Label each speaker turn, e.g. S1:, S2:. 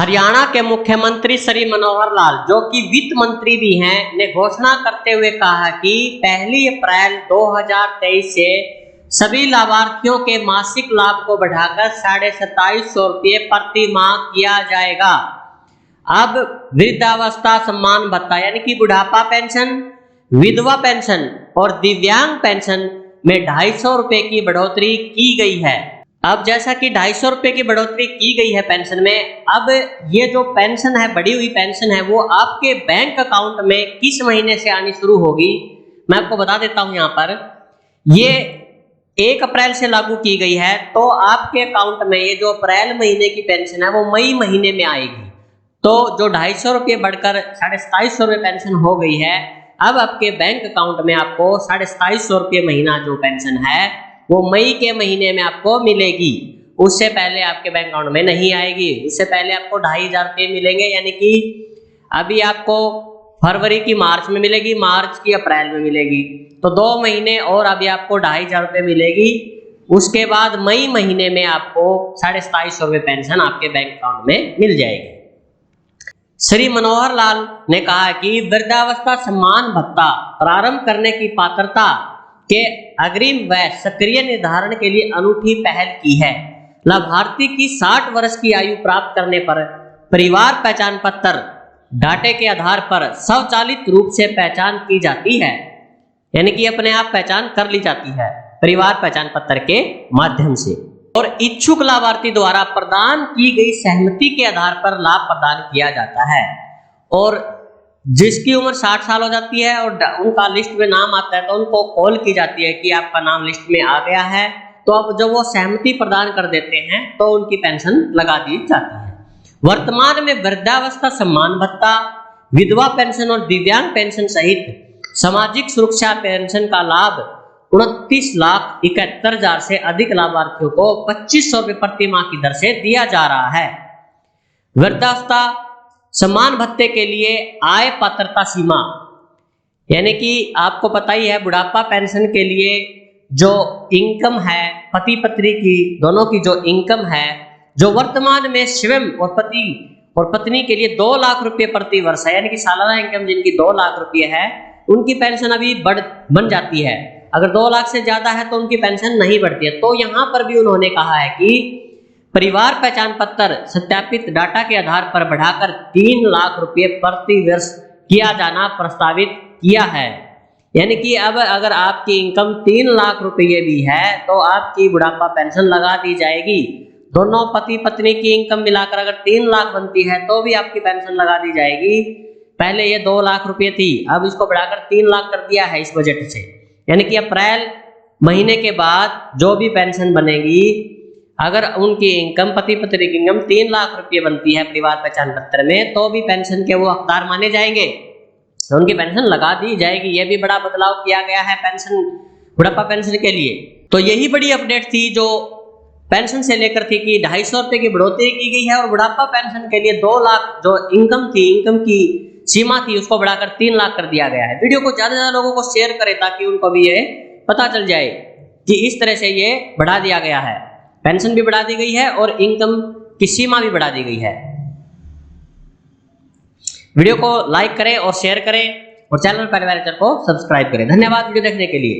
S1: हरियाणा के मुख्यमंत्री श्री मनोहर लाल, जो कि वित्त मंत्री भी हैं, ने घोषणा करते हुए कहा कि 1 अप्रैल 2023 से सभी लाभार्थियों के मासिक लाभ को बढ़ाकर 2750 रुपये प्रति माह किया जाएगा। अब वृद्धावस्था सम्मान भत्ता यानी कि बुढ़ापा पेंशन, विधवा पेंशन और दिव्यांग पेंशन में 250 रुपये की बढ़ोतरी की गई है। अब जैसा कि 250 रुपये की बढ़ोतरी की गई है पेंशन में, अब ये जो पेंशन है, बढ़ी हुई पेंशन है, वो आपके बैंक अकाउंट में किस महीने से आनी शुरू होगी, मैं आपको बता देता हूं। यहाँ पर ये 1 अप्रैल से लागू की गई है, तो आपके अकाउंट में ये जो अप्रैल महीने की पेंशन है वो मई महीने में आएगी। तो जो 250 रुपये बढ़कर 2750 रुपये पेंशन हो गई है, अब आपके बैंक अकाउंट में आपको 2750 रुपये महीना जो पेंशन है वो मई के महीने में आपको मिलेगी। उससे पहले आपके बैंक अकाउंट में नहीं आएगी। उससे पहले आपको 2500 रुपये मिलेंगे, यानी कि अभी आपको फरवरी की मार्च में मिलेगी, मार्च की अप्रैल में मिलेगी, तो 2 महीने और अभी आपको 2500 रुपये मिलेगी। उसके बाद मई महीने में आपको 2750 रुपये पेंशन आपके बैंक अकाउंट में मिल जाएगी। श्री मनोहर लाल ने कहा कि वृद्धावस्था सम्मान भत्ता प्रारंभ करने की पात्रता के अग्रिम व सक्रिय निर्धारण के लिए अनूठी पहल की है। लाभार्थी की 60 वर्ष की आयु प्राप्त करने पर परिवार पहचान पत्र डाटे के आधार पर स्वचालित रूप से पहचान की जाती है, यानी कि अपने आप पहचान कर ली जाती है परिवार पहचान पत्र के माध्यम से। और इच्छुक लाभार्थी द्वारा प्रदान की गई सहमति के आधार पर लाभ प्रदान किया जाता है। और जिसकी उम्र 60 साल हो जाती है और उनका लिस्ट में नाम आता है, तो उनको कॉल की जाती है कि आपका नाम लिस्ट में आ गया है। तो अब जब वो सहमति प्रदान कर देते हैं तो उनकी पेंशन लगा दी जाती है। वर्तमान में वृद्धावस्था सम्मान भत्ता, विधवा पेंशन और दिव्यांग पेंशन सहित सामाजिक सुरक्षा पेंशन का लाभ 29,71,000 से अधिक लाभार्थियों को 2500 रुपये प्रति माह की दर से दिया जा रहा है। वृद्धावस्था सम्मान भत्ते के लिए आय पात्रता सीमा, यानी कि आपको पता ही है, बुढ़ापा पेंशन के लिए जो इनकम है पति पत्नी की दोनों की जो इनकम है, जो वर्तमान में स्वयं और पति और पत्नी के लिए 2 लाख रुपए प्रति वर्ष है, यानी कि सालाना इनकम जिनकी 2 लाख रुपए है, उनकी पेंशन अभी बन जाती है। अगर 2 लाख से ज्यादा है तो उनकी पेंशन नहीं बढ़ती है। तो यहाँ पर भी उन्होंने कहा है कि परिवार पहचान पत्र सत्यापित डाटा के आधार पर बढ़ाकर 3 लाख रुपए प्रति वर्ष किया जाना प्रस्तावित किया है। यानी कि अब अगर आपकी इनकम 3 लाख रुपये भी है तो आपकी बुढ़ापा पेंशन लगा दी जाएगी। दोनों पति पत्नी की इनकम मिलाकर अगर 3 लाख बनती है तो भी आपकी पेंशन लगा दी जाएगी। पहले ये 2 लाख रुपये थी, अब इसको बढ़ाकर 3 लाख कर दिया है इस बजट से। यानी कि अप्रैल महीने के बाद जो भी पेंशन बनेगी, अगर उनकी इनकम पति पत्नी की इनकम 3 लाख रुपये बनती है परिवार पहचान पत्र में, तो भी पेंशन के वो हकदार माने जाएंगे, तो उनकी पेंशन लगा दी जाएगी। यह भी बड़ा बदलाव किया गया है पेंशन, बुढ़ापा पेंशन के लिए। तो यही बड़ी अपडेट थी जो पेंशन से लेकर थी कि 250 रुपये की बढ़ोतरी की गई है और बुढ़ापा पेंशन के लिए 2 लाख जो इनकम थी, इनकम की सीमा थी, उसको बढ़ाकर 3 लाख कर दिया गया है। वीडियो को ज्यादा से ज्यादा लोगों को शेयर करें ताकि उनको भी ये पता चल जाए कि इस तरह से ये बढ़ा दिया गया है। पेंशन भी बढ़ा दी गई है और इनकम की सीमा भी बढ़ा दी गई है। वीडियो को लाइक करें और शेयर करें और चैनल परिवार को सब्सक्राइब करें। धन्यवाद वीडियो देखने के लिए।